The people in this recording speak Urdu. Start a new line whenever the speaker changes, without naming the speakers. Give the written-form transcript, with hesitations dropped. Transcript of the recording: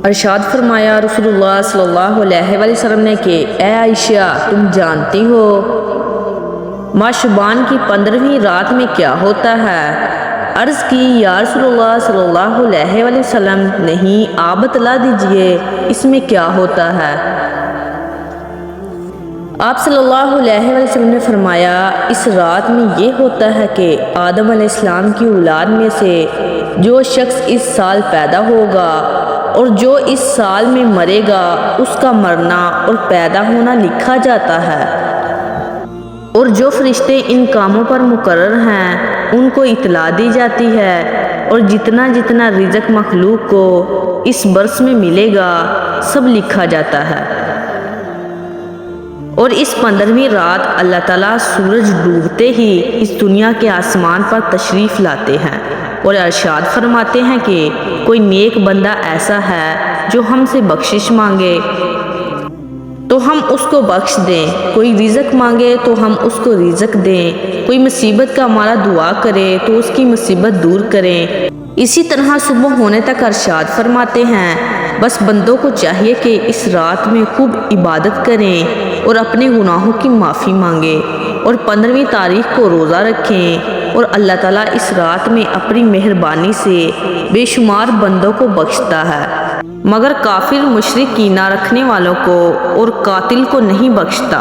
ارشاد فرمایا رسول اللہ صلی اللہ علیہ وآلہ وسلم نے کہ اے عائشہ، تم جانتی ہو ماہ شعبان کی 15ویں رات میں کیا ہوتا ہے؟ عرض کی یا رسول اللہ صلی اللہ علیہ وآلہ وسلم، نہیں، آپ بتلا دیجئے اس میں کیا ہوتا ہے؟ آپ صلی اللہ علیہ وآلہ وسلم نے فرمایا اس رات میں یہ ہوتا ہے کہ آدم علیہ السلام کی اولاد میں سے جو شخص اس سال پیدا ہوگا اور جو اس سال میں مرے گا اس کا مرنا اور پیدا ہونا لکھا جاتا ہے، اور جو فرشتے ان کاموں پر مقرر ہیں ان کو اطلاع دی جاتی ہے، اور جتنا جتنا رزق مخلوق کو اس برس میں ملے گا سب لکھا جاتا ہے۔ اور اس 15ویں رات اللہ تعالیٰ سورج ڈوبتے ہی اس دنیا کے آسمان پر تشریف لاتے ہیں اور ارشاد فرماتے ہیں کہ کوئی نیک بندہ ایسا ہے جو ہم سے بخشش مانگے تو ہم اس کو بخش دیں، کوئی رزق مانگے تو ہم اس کو رزق دیں، کوئی مصیبت کا ہمارا دعا کرے تو اس کی مصیبت دور کریں۔ اسی طرح صبح ہونے تک ارشاد فرماتے ہیں بس بندوں کو چاہیے کہ اس رات میں خوب عبادت کریں اور اپنے گناہوں کی معافی مانگیں، اور 15ویں تاریخ کو روزہ رکھیں، اور اللہ تعالیٰ اس رات میں اپنی مہربانی سے بے شمار بندوں کو بخشتا ہے، مگر کافر مشرک کینہ رکھنے والوں کو اور قاتل کو نہیں بخشتا۔